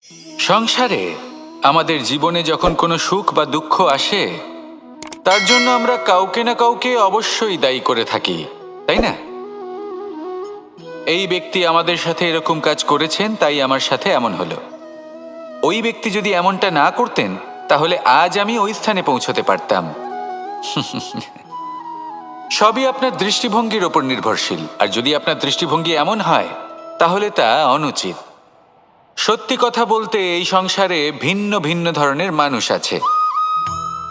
সংসারে আমাদের জীবনে যখন কোনো সুখ বা দুঃখ আসে, তার জন্য আমরা কাউকে না কাউকে অবশ্যই দায়ী করে থাকি, তাই না? এই ব্যক্তি আমাদের সাথে এরকম কাজ করেছেন, তাই আমার সাথে এমন হলো। ওই ব্যক্তি যদি এমনটা না করতেন, তাহলে আজ আমি ওই স্থানে পৌঁছতে পারতাম। সবই আপনার দৃষ্টিভঙ্গির ওপর নির্ভরশীল, আর যদি আপনার দৃষ্টিভঙ্গি এমন হয়, তাহলে তা অনুচিত। সত্যি কথা বলতে, এই সংসারে ভিন্ন ভিন্ন ধরনের মানুষ আছে।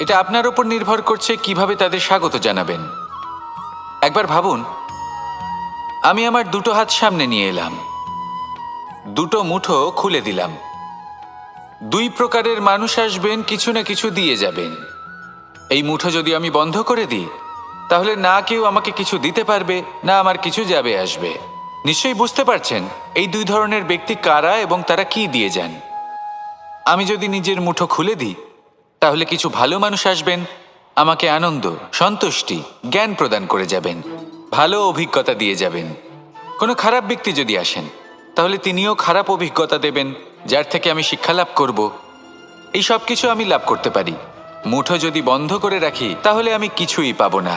এটা আপনার ওপর নির্ভর করছে কিভাবে তাদের স্বাগত জানাবেন। একবার ভাবুন, আমি আমার দুটো হাত সামনে নিয়ে এলাম, দুটো মুঠো খুলে দিলাম। দুই প্রকারের মানুষ আসবেন, কিছু না কিছু দিয়ে যাবেন। এই মুঠো যদি আমি বন্ধ করে দিই, তাহলে না কেউ আমাকে কিছু দিতে পারবে, না আমার কিছু যাবে আসবে। নিশ্চয়ই বুঝতে পারছেন এই দুই ধরনের ব্যক্তি কারা এবং তারা কি দিয়ে যান। আমি যদি নিজের মুঠো খুলে দিই, তাহলে কিছু ভালো মানুষ আসবেন, আমাকে আনন্দ, সন্তুষ্টি, জ্ঞান প্রদান করে যাবেন, ভালো অভিজ্ঞতা দিয়ে যাবেন। কোনো খারাপ ব্যক্তি যদি আসেন, তাহলে তিনিও খারাপ অভিজ্ঞতা দেবেন, যার থেকে আমি শিক্ষা লাভ করব। এই সব কিছু আমি লাভ করতে পারি। মুঠো যদি বন্ধ করে রাখি, তাহলে আমি কিছুই পাবো না।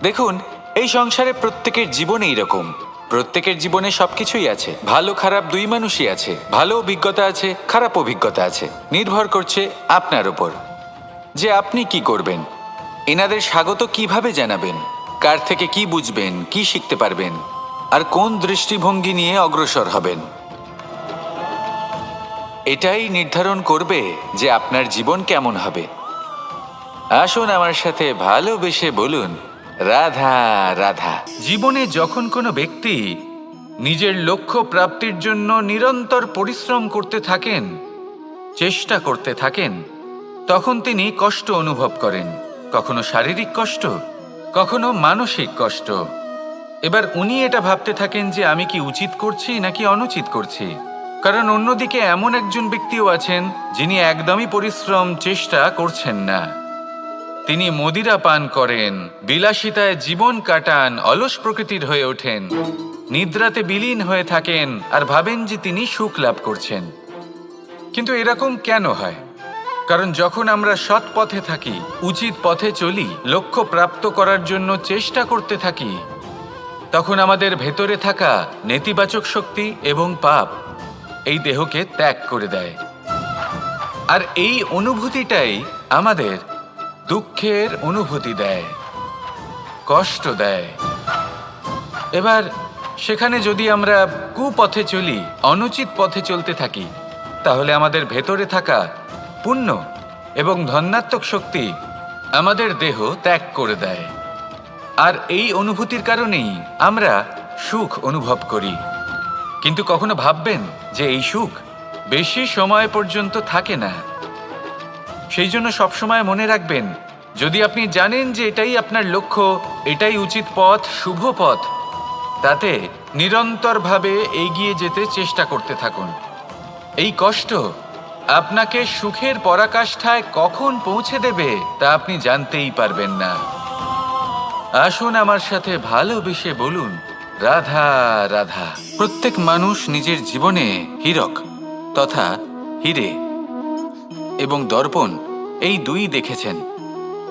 দেখুন, এই সংসারে প্রত্যেকের জীবনে এইরকম। প্রত্যেকের জীবনে সবকিছুই আছে, ভালো খারাপ দুই মানুষই আছে, ভালো অভিজ্ঞতা আছে, খারাপ অভিজ্ঞতা আছে। নির্ভর করছে আপনার উপর যে আপনি কি করবেন, এনাদের স্বাগত কিভাবে জানাবেন, কার থেকে কি বুঝবেন, কি শিখতে পারবেন, আর কোন দৃষ্টিভঙ্গি নিয়ে অগ্রসর হবেন। এটাই নির্ধারণ করবে যে আপনার জীবন কেমন হবে। আসুন আমার সাথে ভালোবেসে বলুন, রাধা রাধা। জীবনে যখন কোনো ব্যক্তি নিজের লক্ষ্য প্রাপ্তির জন্য নিরন্তর পরিশ্রম করতে থাকেন, চেষ্টা করতে থাকেন, তখন তিনি কষ্ট অনুভব করেন। কখনো শারীরিক কষ্ট, কখনো মানসিক কষ্ট। এবার উনি এটা ভাবতে থাকেন যে আমি কি উচিত করছি নাকি অনুচিত করছি। কারণ অন্যদিকে এমন একজন ব্যক্তিও আছেন যিনি একদমই পরিশ্রম চেষ্টা করছেন না। তিনি মদিরা পান করেন, বিলাসিতায় জীবন কাটান, অলস প্রকৃতির হয়ে ওঠেন, নিদ্রাতে বিলীন হয়ে থাকেন আর ভাবেন যে তিনি সুখ লাভ করছেন। কিন্তু এরকম কেন হয়? কারণ যখন আমরা সৎ পথে থাকি, উচিত পথে চলি, লক্ষ্য প্রাপ্ত করার জন্য চেষ্টা করতে থাকি, তখন আমাদের ভেতরে থাকা নেতিবাচক শক্তি এবং পাপ এই দেহকে ত্যাগ করে দেয়। আর এই অনুভূতিটাই আমাদের দুঃখের অনুভূতি দেয়, কষ্ট দেয়। এবার সেখানে যদি আমরা কুপথে চলি, অনুচিত পথে চলতে থাকি, তাহলে আমাদের ভেতরে থাকা পুণ্য এবং ধনাত্মক শক্তি আমাদের দেহ ত্যাগ করে দেয়। আর এই অনুভূতির কারণেই আমরা সুখ অনুভব করি। কিন্তু কখনো ভাববেন যে এই সুখ বেশি সময় পর্যন্ত থাকে না। সেই জন্য সবসময় মনে রাখবেন, যদি আপনি জানেন যে এটাই আপনার লক্ষ্য, এটাই উচিত পথ, শুভ পথ, তাতে নিরন্তরভাবে এগিয়ে যেতে চেষ্টা করতে থাকুন। এই কষ্ট আপনাকে সুখের পরাকাষ্ঠায় কখন পৌঁছে দেবে তা আপনি জানতেই পারবেন না। আসুন আমার সাথে ভালোবেসে বলুন, রাধা রাধা। প্রত্যেক মানুষ নিজের জীবনে হীরক তথা হিরে এবং দর্পণ এই দুই দেখেছেন।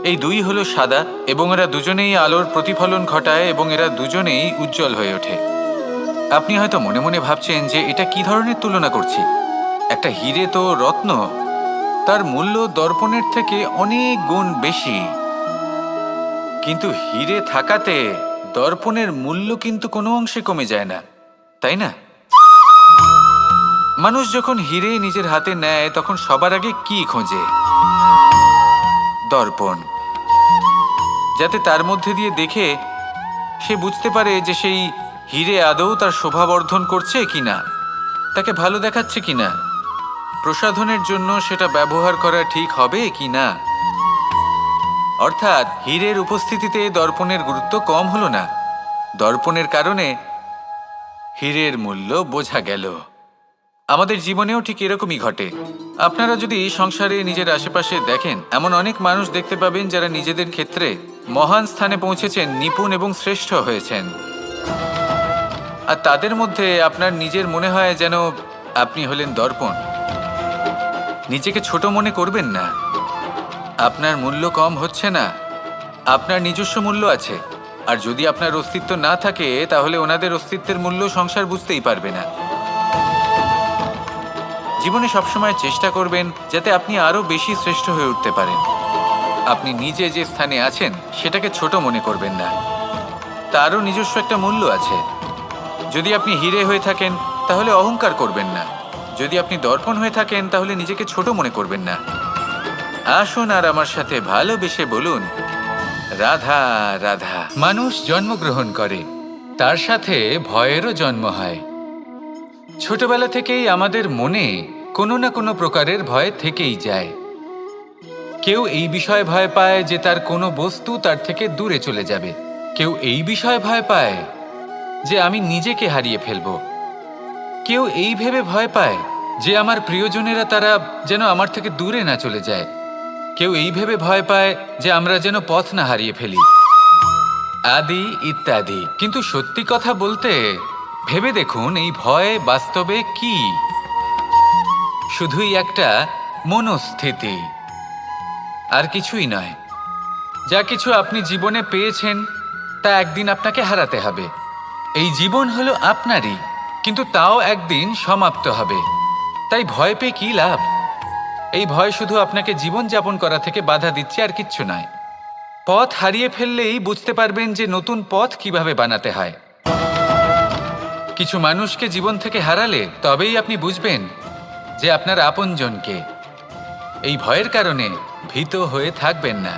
এই দুই হলো সাদা এবং এরা দুজনেই আলোর প্রতিফলন ঘটায় এবং এরা দুজনেই উজ্জ্বল হয়ে ওঠে। আপনি হয়তো মনে মনে ভাবছেন যে এটা কি ধরনের তুলনা করছি। একটা হিরে তো রত্ন, তার মূল্য দর্পণের থেকে অনেক গুণ বেশি। কিন্তু হিরে থাকাতে দর্পণের মূল্য কিন্তু কোনো অংশে কমে যায় না, তাই না? মানুষ যখন হিরে নিজের হাতে নেয়, তখন সবার আগে কি খোঁজে? দর্পণ, যাতে তার মধ্যে দিয়ে দেখে সে বুঝতে পারে যে সেই হিরে আদৌ তার শোভাবর্ধন করছে কিনা, তাকে ভালো দেখাচ্ছে কিনা, প্রসাধনের জন্য সেটা ব্যবহার করা ঠিক হবে কিনা। অর্থাৎ হীরের উপস্থিতিতে দর্পণের গুরুত্ব কম হলো না। দর্পণের কারণে হীরের মূল্য বোঝা গেল। আমাদের জীবনেও ঠিক এরকমই ঘটে। আপনারা যদি সংসারে নিজের আশেপাশে দেখেন, এমন অনেক মানুষ দেখতে পাবেন যারা নিজেদের ক্ষেত্রে মহান স্থানে পৌঁছেছেন, নিপুণ এবং শ্রেষ্ঠ হয়েছেন। আর তাদের মধ্যে আপনার নিজের মনে হয় যেন আপনি হলেন দর্পণ। নিজেকে ছোট মনে করবেন না। আপনার মূল্য কম হচ্ছে না, আপনার নিজস্ব মূল্য আছে। আর যদি আপনার অস্তিত্ব না থাকে তাহলে ওনাদের অস্তিত্বের মূল্য সংসার বুঝতেই পারবে না। জীবনে সবসময় চেষ্টা করবেন যাতে আপনি আরো বেশি শ্রেষ্ঠ হয়ে উঠতে পারেন। আপনি নিজে যে স্থানে আছেন সেটাকে ছোট মনে করবেন না, তারও নিজস্ব একটা মূল্য আছে। যদি আপনি হিরে হয়ে থাকেন তাহলে অহংকার করবেন না, যদি আপনি দর্পণ হয়ে থাকেন তাহলে নিজেকে ছোট মনে করবেন না। আসুন আর আমার সাথে ভালোবেসে বলুন, রাধা রাধা। মানুষ জন্মগ্রহণ করে, তার সাথে ভয়েরও জন্ম হয়। ছোটবেলা থেকেই আমাদের মনে কোনো না কোনো প্রকারের ভয় থেকেই যায়। কেউ এই বিষয়ে ভয় পায় যে তার কোনো বস্তু তার থেকে দূরে চলে যাবে। কেউ এই বিষয়ে ভয় পায় যে আমি নিজেকে হারিয়ে ফেলব। কেউ এই ভেবে ভয় পায় যে আমার প্রিয়জনেরা তারা যেন আমার থেকে দূরে না চলে যায়। কেউ এই ভেবে ভয় পায় যে আমরা যেন পথ না হারিয়ে ফেলি, আদি ইত্যাদি। কিন্তু সত্যি কথা বলতে ভেবে দেখুন, এই ভয় বাস্তবে কি? শুধুই একটা মনস্থিতি, আর কিছুই নয়। যা কিছু আপনি জীবনে পেয়েছেন তা একদিন আপনাকে হারাতে হবে। এই জীবন হলো আপনারই, কিন্তু তাও একদিন সমাপ্ত হবে। তাই ভয় পেয়ে কি লাভ? এই ভয় শুধু আপনাকে জীবনযাপন করা থেকে বাধা দিচ্ছে, আর কিচ্ছু নয়। পথ হারিয়ে ফেললেই বুঝতে পারবেন যে নতুন পথ কিভাবে বানাতে হয়। কিছু মানুষকে জীবন থেকে হারালে তবেই আপনি বুঝবেন যে আপনার আপনজনকে। এই ভয়ের কারণে ভীত হয়ে থাকবেন না।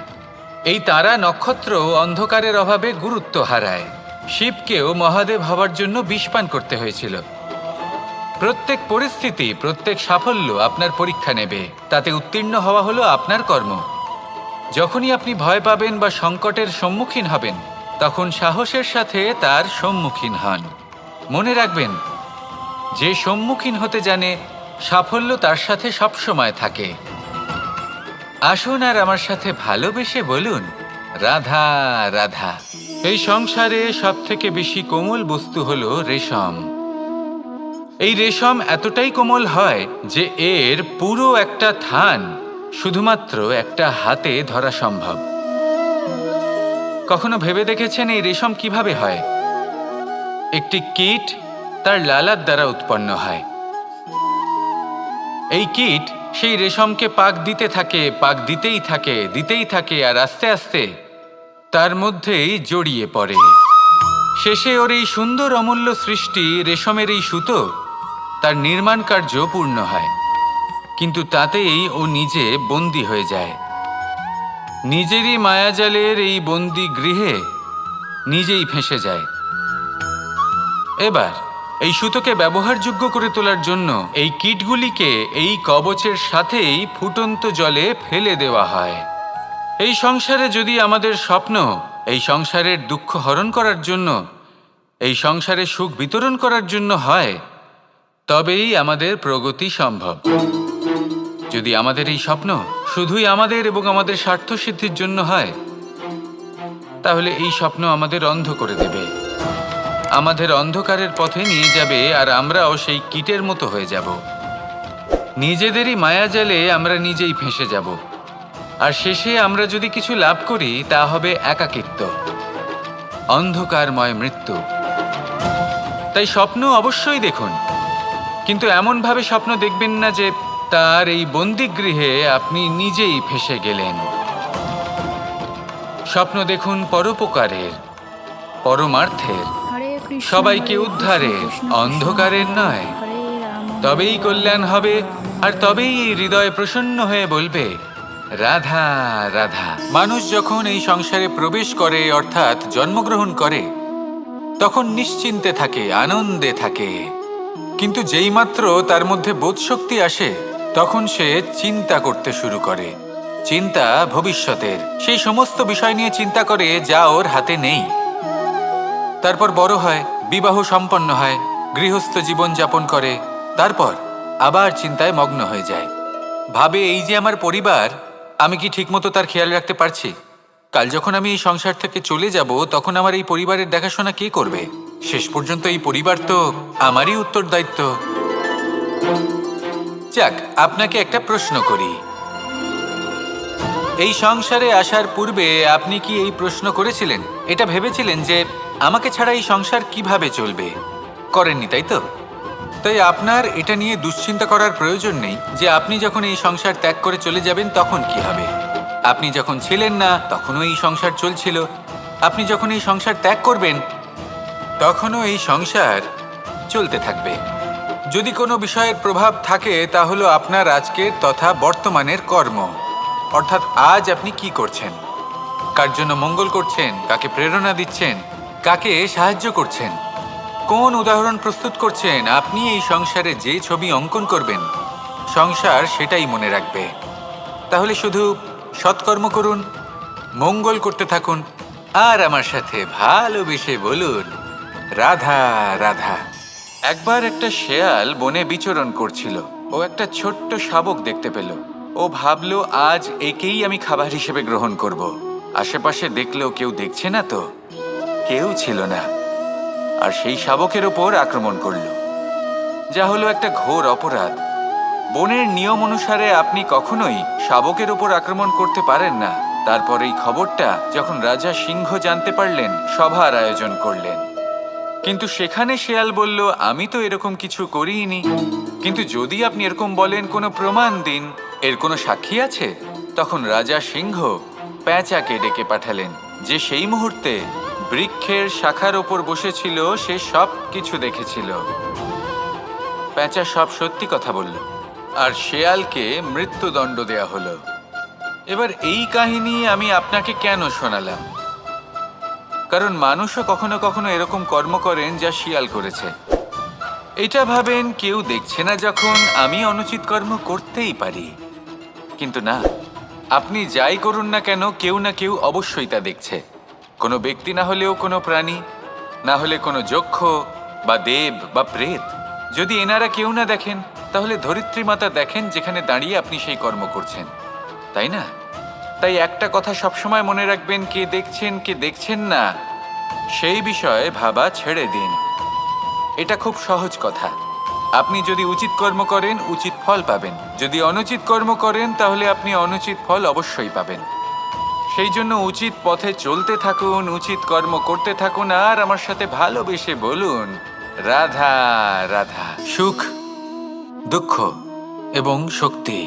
এই তারা নক্ষত্র অন্ধকারের অভাবে গুরুত্ব হারায়। শিবকেও মহাদেব হবার জন্য বিষ পান করতে হয়েছিল। প্রত্যেক পরিস্থিতি, প্রত্যেক সাফল্য আপনার পরীক্ষা নেবে, তাতে উত্তীর্ণ হওয়া হলো আপনার কর্ম। যখনই আপনি ভয় পাবেন বা সংকটের সম্মুখীন হবেন, তখন সাহসের সাথে তার সম্মুখীন হন। মনে রাখবেন, যে সম্মুখীন হতে জানে সাফল্য তার সাথে সবসময় থাকে। আসুন আর আমার সাথে ভালোবেসে বলুন, রাধা রাধা। এই সংসারে সব থেকে বেশি কোমল বস্তু হলো রেশম। এই রেশম এতটাই কোমল হয় যে এর পুরো একটা থান শুধুমাত্র একটা হাতে ধরা সম্ভব। কখনো ভেবে দেখেছেন এই রেশম কিভাবে হয়? একটি কীট তার লালার দ্বারা উৎপন্ন হয়। এই কীট সেই রেশমকে পাক দিতে থাকে, পাক দিতেই থাকে, আর আস্তে আস্তে তার মধ্যেই জড়িয়ে পড়ে। শেষে ওর এই সুন্দর অমূল্য সৃষ্টি রেশমের এই সুতো, তার নির্মাণ কার্য পূর্ণ হয়। কিন্তু তাতেই ও নিজে বন্দী হয়ে যায়। নিজেরই মায়াজালের এই বন্দী গৃহে নিজেই ফেঁসে যায়। এবার এই সুতোকে ব্যবহারযোগ্য করে তোলার জন্য এই কীটগুলিকে এই কবচের সাথেই ফুটন্ত জলে ফেলে দেওয়া হয়। এই সংসারে যদি আমাদের স্বপ্ন এই সংসারের দুঃখ হরণ করার জন্য, এই সংসারে সুখ বিতরণ করার জন্য হয়, তবেই আমাদের প্রগতি সম্ভব। যদি আমাদের এই স্বপ্ন শুধুই আমাদের এবং আমাদের স্বার্থ সিদ্ধির জন্য হয়, তাহলে এই স্বপ্ন আমাদের অন্ধ করে দেবে, আমাদের অন্ধকারের পথে নিয়ে যাবে, আর আমরাও সেই কীটের মতো হয়ে যাব। নিজেদেরই মায়াজালে আমরা নিজেই ফেঁসে যাব, আর শেষে আমরা যদি কিছু লাভ করি তা হবে একাকিত্ব, অন্ধকারময় মৃত্যু। তাই স্বপ্ন অবশ্যই দেখুন, কিন্তু এমনভাবে স্বপ্ন দেখবেন না যে তার এই বন্দিগৃহে আপনি নিজেই ফেঁসে গেলেন। স্বপ্ন দেখুন পরোপকারের, পরমার্থের, সবাইকে উদ্ধারের, অন্ধকারের নয়। তবেই কল্যাণ হবে, আর তবেই এই হৃদয় প্রসন্ন হয়ে বলবে, রাধা রাধা। মানুষ যখন এই সংসারে প্রবেশ করে, অর্থাৎ জন্মগ্রহণ করে, তখন নিশ্চিন্তে থাকে, আনন্দে থাকে। কিন্তু যেইমাত্র তার মধ্যে বোধশক্তি আসে, তখন সে চিন্তা করতে শুরু করে। চিন্তা ভবিষ্যতের, সেই সমস্ত বিষয় নিয়ে চিন্তা করে যা ওর হাতে নেই। তারপর বড় হয়, বিবাহ সম্পন্ন হয়, গৃহস্থ জীবন যাপন করে, তারপর আবার চিন্তায় মগ্ন হয়ে যায়। ভাবে, এই যে আমার পরিবার, আমি কি ঠিকমতো তার খেয়াল রাখতে পারছি? কাল যখন আমি এই সংসার থেকে চলে যাব, তখন আমার এই পরিবারের দেখাশোনা কে করবে? শেষ পর্যন্ত এই পরিবার তো আমারই উত্তরদায়িত্ব। যাক, আপনাকে একটা প্রশ্ন করি। এই সংসারে আসার পূর্বে আপনি কি এই প্রশ্ন করেছিলেন, এটা ভেবেছিলেন যে আমাকে ছাড়া এই সংসার কিভাবে চলবে? করেননি, তাই তো? তাই আপনার এটা নিয়ে দুশ্চিন্তা করার প্রয়োজন নেই যে আপনি যখন এই সংসার ত্যাগ করে চলে যাবেন তখন কি হবে। আপনি যখন ছিলেন না তখনও এই সংসার চলছিল, আপনি যখন এই সংসার ত্যাগ করবেন তখনও এই সংসার চলতে থাকবে। যদি কোনো বিষয়ের প্রভাব থাকে তা হলো আপনার আজকের তথা বর্তমানের কর্ম, অর্থাৎ আজ আপনি কি করছেন, কার জন্য মঙ্গল করছেন, কাকে প্রেরণা দিচ্ছেন, কাকে সাহায্য করছেন, কোন উদাহরণ প্রস্তুত করছেন। আপনি এই সংসারে যে ছবি অঙ্কন করবেন সংসার সেটাই মনে রাখবে। তাহলে শুধু সৎকর্ম করুন, মঙ্গল করতে থাকুন, আর আমার সাথে ভালোবেসে বলুন রাধা রাধা। একবার একটা শেয়াল বনে বিচরণ করছিল। ও একটা ছোট্ট শাবক দেখতে পেল। ও ভাবলো আজ একেই আমি খাবার হিসেবে গ্রহণ করব। আশেপাশে দেখলেও কেউ দেখছে না তো, কেউ ছিল না, আর সেই শাবকের ওপর আক্রমণ করলো, যা হলো একটা ঘোর অপরাধ। বনের নিয়ম অনুসারে আপনি কখনোই শাবকের ওপর আক্রমণ করতে পারেন না। তারপর এই খবরটা যখন রাজা সিংহ জানতে পারলেন, সভার আয়োজন করলেন। কিন্তু সেখানে শেয়াল বলল, আমি তো এরকম কিছু করিনি। কিন্তু যদি আপনি এরকম বলেন, কোনো প্রমাণ দিন, এর কোনো সাক্ষী আছে? তখন রাজা সিংহ পেঁচাকে ডেকে পাঠালেন, যে সেই মুহূর্তে বৃক্ষের শাখার ওপর বসেছিল, সে সব কিছু দেখেছিল। পেঁচা সব সত্যি কথা বলল, আর শেয়ালকে মৃত্যুদণ্ড দেয়া হলো। এবার এই কাহিনী আমি আপনাকে কেন শোনালাম? কারণ মানুষও কখনো কখনো এরকম কর্ম করেন যা শিয়াল করেছে। এটা ভাবেন কেউ দেখছে না, যখন আমি অনুচিত কর্ম করতেই পারি। কিন্তু না, আপনি যাই করুন না কেন, কেউ না কেউ অবশ্যই তা দেখছে। কোনো ব্যক্তি না হলেও কোনো প্রাণী, না হলে কোনো যক্ষ বা দেব বা প্রেত। যদি এনারা কেউ না দেখেন, তাহলে ধরিত্রী মাতা দেখেন, যেখানে দাঁড়িয়ে আপনি সেই কর্ম করছেন, তাই না? তাই একটা কথা সবসময় মনে রাখবেন, কে দেখছেন কে দেখছেন না সেই বিষয়ে ভাবা ছেড়ে দিন। এটা খুব সহজ কথা। আপনি যদি উচিত কর্ম করেন, উচিত ফল পাবেন। যদি অনুচিত কর্ম করেন, তাহলে আপনি অনুচিত ফল অবশ্যই পাবেন। সেই জন্য উচিত পথে চলতে থাকুন, উচিত কর্ম করতে থাকুন, আর আমার সাথে ভালোবেসে বলুন রাধা রাধা। সুখ, দুঃখ এবং শক্তি,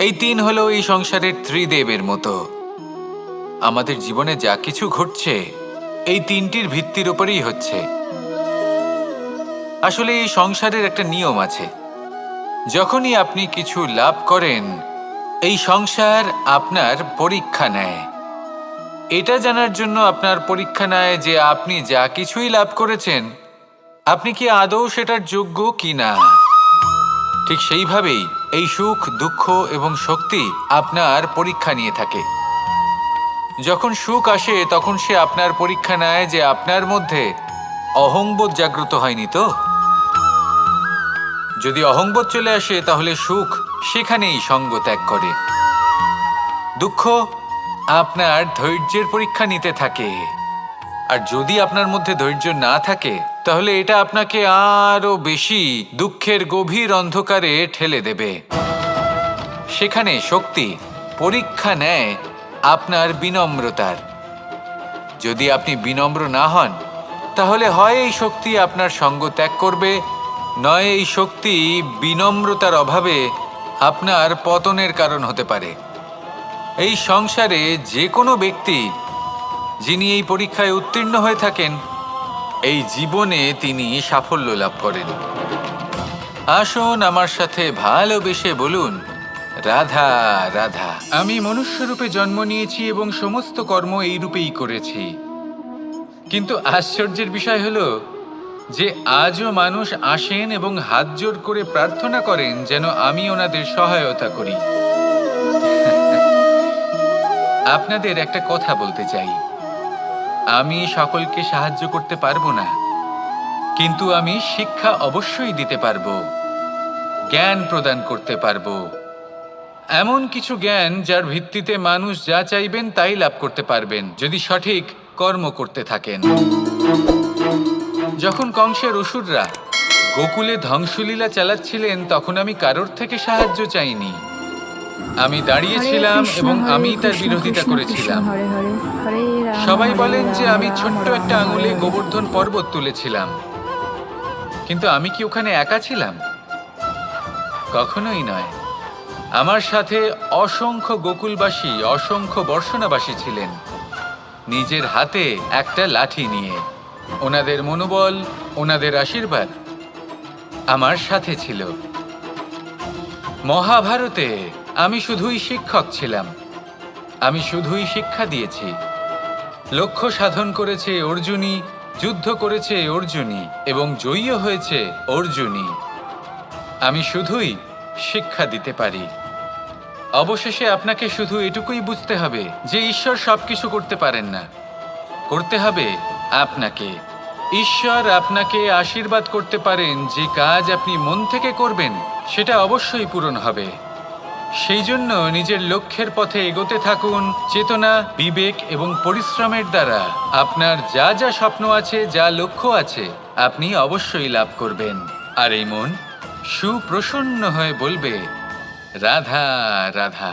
এই তিন হলো এই সংসারের ত্রিদেবের মতো। আমাদের জীবনে যা কিছু ঘটছে এই তিনটির ভিত্তির উপরেই হচ্ছে। আসলে এই সংসারের একটা নিয়ম আছে, যখনই আপনি কিছু লাভ করেন, এই সংসার আপনার পরীক্ষা নেয়। এটা জানার জন্য আপনার পরীক্ষা নেয় যে আপনি যা কিছুই লাভ করেছেন, আপনি কি আদৌ সেটার যোগ্য কি না। ঠিক সেইভাবেই এই সুখ, দুঃখ এবং শক্তি আপনার পরীক্ষা নিয়ে থাকে। যখন সুখ আসে তখন সে আপনার পরীক্ষা নেয় যে আপনার মধ্যে অহংবোধ জাগ্রত হয়নি তো। যদি অহংবোধ চলে আসে, তাহলে সুখ সেখানেই সঙ্গ ত্যাগ করে। দুঃখ আপনার ধৈর্যের পরীক্ষা নিতে থাকে, আর যদি আপনার মধ্যে ধৈর্য না থাকে, তাহলে এটা আপনাকে আরো বেশি দুঃখের গভীর অন্ধকারে ঠেলে দেবে। সেখানে শক্তি পরীক্ষা নেয় আপনার বিনম্রতার। যদি আপনি বিনম্র না হন, তাহলে হয় এই শক্তি আপনার সঙ্গ ত্যাগ করবে, নয় এই শক্তি বিনম্রতার অভাবে আপনার পতনের কারণ হতে পারে। এই সংসারে যে কোনো ব্যক্তি যিনি এই পরীক্ষায় উত্তীর্ণ হয়ে থাকেন, এই জীবনে তিনি সাফল্য লাভ করেন। আসুন আমার সাথে ভালোবেসে বলুন রাধা রাধা। আমি মনুষ্যরূপে জন্ম নিয়েছি এবং সমস্ত কর্ম এই রূপেই করেছি। কিন্তু আশ্চর্যের বিষয় হলো যে আজও মানুষ আসেন এবং হাত জোড় করে প্রার্থনা করেন যেন আমি ওনাদের সহায়তা করি। আপনাদের একটা কথা বলতে চাই, আমি সকলকে সাহায্য করতে পারবো না, কিন্তু আমি শিক্ষা অবশ্যই দিতে পারবো, জ্ঞান প্রদান করতে পারবো। এমন কিছু জ্ঞান যার ভিত্তিতে মানুষ যা চাইবেন তাই লাভ করতে পারবেন, যদি সঠিক কর্ম করতে থাকেন। যখন কংসের অসুররা গোকুলে ধ্বংসলীলা চালাচ্ছিলেন তখন আমি কারোর থেকে সাহায্য চাইনি। আমি দাঁড়িয়েছিলাম এবং আমি তার বিরোধিতা করেছিলাম। সবাই বলেন যে আমি ছোট্ট একটা আঙুলে গোবর্ধন পর্বত তুলেছিলাম, কিন্তু আমি কি ওখানে একা ছিলাম? কখনোই নয়। আমার সাথে অসংখ্য গোকুলবাসী, অসংখ্য বর্ষণাবাসী ছিলেন, নিজের হাতে একটা লাঠি নিয়ে। ওনাদের মনোবল, ওনাদের আশীর্বাদ আমার সাথে ছিল। মহাভারতে আমি শুধুই শিক্ষক ছিলাম, আমি শুধুই শিক্ষা দিয়েছি। লক্ষ্য সাধন করেছে অর্জুনই, যুদ্ধ করেছে অর্জুনই এবং জয়ীও হয়েছে অর্জুনই। আমি শুধুই শিক্ষা দিতে পারি। অবশেষে আপনাকে শুধু এটুকুই বুঝতে হবে যে ঈশ্বর সবকিছু করতে পারেন না, করতে হবে আপনাকে। ঈশ্বর আপনাকে আশীর্বাদ করতে পারেন, যে কাজ আপনি মন থেকে করবেন সেটা অবশ্যই পূরণ হবে। সেই জন্য নিজের লক্ষ্যের পথে এগোতে থাকুন। চেতনা, বিবেক এবং পরিশ্রমের দ্বারা আপনার যা যা স্বপ্ন আছে, যা লক্ষ্য আছে, আপনি অবশ্যই লাভ করবেন। আর এই মন সুপ্রসন্ন হয়ে বলবে, রাধা রাধা।